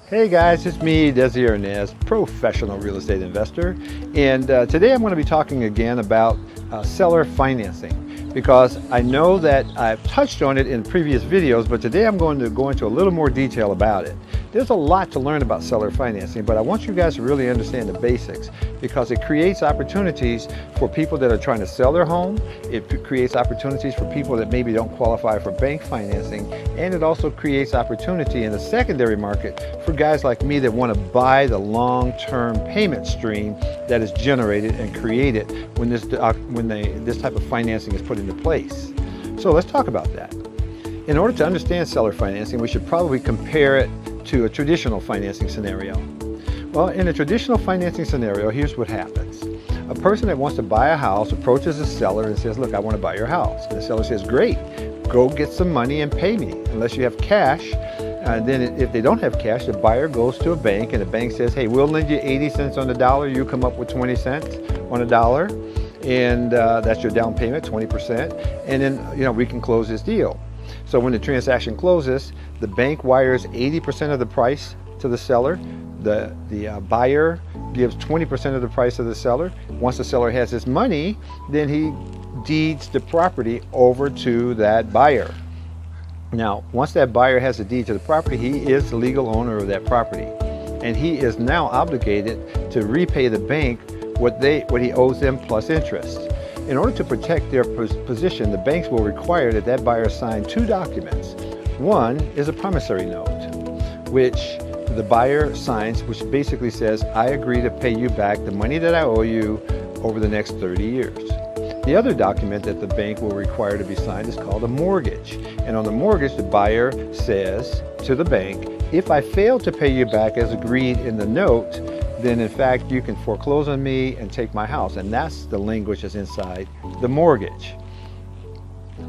Hey guys, it's me, Desi Arnaz, professional real estate investor, and today I'm going to be talking again about seller financing, because I know that I've touched on it in previous videos, but today I'm going to go into a little more detail about it. There's a lot to learn about seller financing, but I want you guys to really understand the basics, because it creates opportunities for people that are trying to sell their home. It creates opportunities for people that maybe don't qualify for bank financing, and it also creates opportunity in the secondary market for guys like me that want to buy the long-term payment stream that is generated and created when this type of financing is put into place. So let's talk about that. In order to understand seller financing, we should probably compare it to a traditional financing scenario. Well, in a traditional financing scenario, here's what happens. A person that wants to buy a house approaches the seller and says, look, I want to buy your house. And the seller says, great, go get some money and pay me. Unless you have cash, then if they don't have cash, the buyer goes to a bank and the bank says, hey, we'll lend you 80 cents on the dollar. You come up with 20 cents on a dollar. And that's your down payment, 20%. And then, we can close this deal. So when the transaction closes, the bank wires 80% of the price to the seller. The buyer gives 20% of the price of the seller. Once the seller has his money, then he deeds the property over to that buyer. Now, once that buyer has a deed to the property, he is the legal owner of that property. And he is now obligated to repay the bank what he owes them plus interest. In order to protect their position, the banks will require that that buyer sign two documents. One is a promissory note, which the buyer signs, which basically says, I agree to pay you back the money that I owe you over the next 30 years. The other document that the bank will require to be signed is called a mortgage. And on the mortgage, the buyer says to the bank, if I fail to pay you back as agreed in the note, then in fact you can foreclose on me and take my house. And that's the language that's inside the mortgage.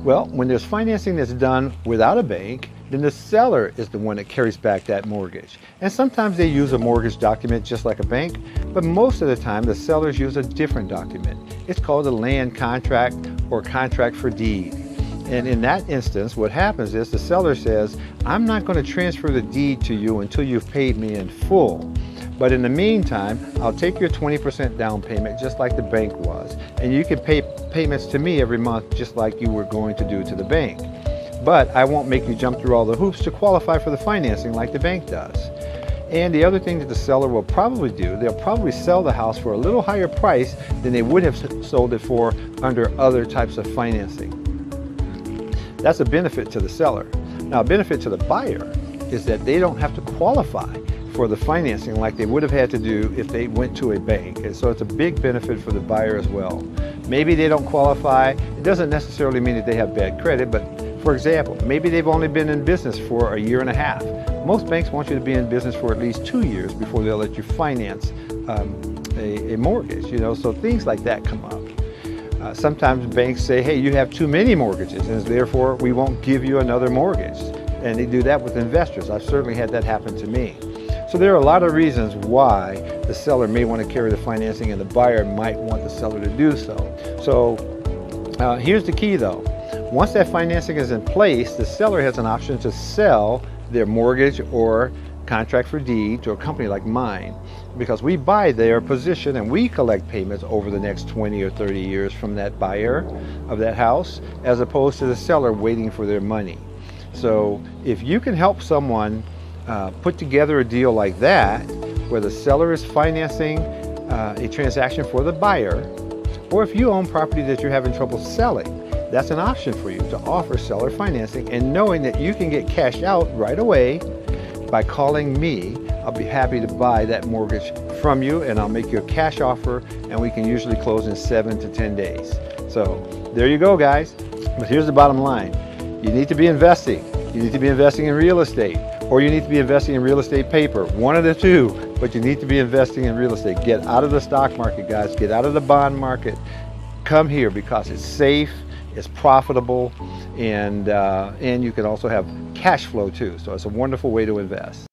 Well, when there's financing that's done without a bank, then the seller is the one that carries back that mortgage. And sometimes they use a mortgage document just like a bank, but most of the time the sellers use a different document. It's called a land contract or contract for deed. And in that instance, what happens is the seller says, I'm not going to transfer the deed to you until you've paid me in full. But in the meantime, I'll take your 20% down payment just like the bank was. And you can pay payments to me every month just like you were going to do to the bank. But I won't make you jump through all the hoops to qualify for the financing like the bank does. And the other thing that the seller will probably do, they'll probably sell the house for a little higher price than they would have sold it for under other types of financing. That's a benefit to the seller. Now, a benefit to the buyer is that they don't have to qualify for the financing like they would have had to do if they went to a bank. And so it's a big benefit for the buyer as well. Maybe they don't qualify. It doesn't necessarily mean that they have bad credit, but for example, maybe they've only been in business for a year and a half. Most banks want you to be in business for at least 2 years before they'll let you finance a mortgage, so things like that come up. Sometimes banks say, hey, you have too many mortgages, and therefore we won't give you another mortgage. And they do that with investors. I've certainly had that happen to me. So there are a lot of reasons why the seller may want to carry the financing and the buyer might want the seller to do so. So here's the key though. Once that financing is in place, the seller has an option to sell their mortgage or contract for deed to a company like mine, because we buy their position and we collect payments over the next 20 or 30 years from that buyer of that house, as opposed to the seller waiting for their money. So if you can help someone put together a deal like that, where the seller is financing a transaction for the buyer, or if you own property that you're having trouble selling, that's an option for you to offer seller financing, and knowing that you can get cash out right away by calling me. I'll be happy to buy that mortgage from you, and I'll make you a cash offer, and we can usually close in 7 to 10 days. So there you go, guys. But here's the bottom line. You need to be investing. You need to be investing in real estate, or you need to be investing in real estate paper. One of the two, but you need to be investing in real estate. Get out of the stock market, guys. Get out of the bond market. Come here because it's safe, it's profitable, and you can also have cash flow too. So it's a wonderful way to invest.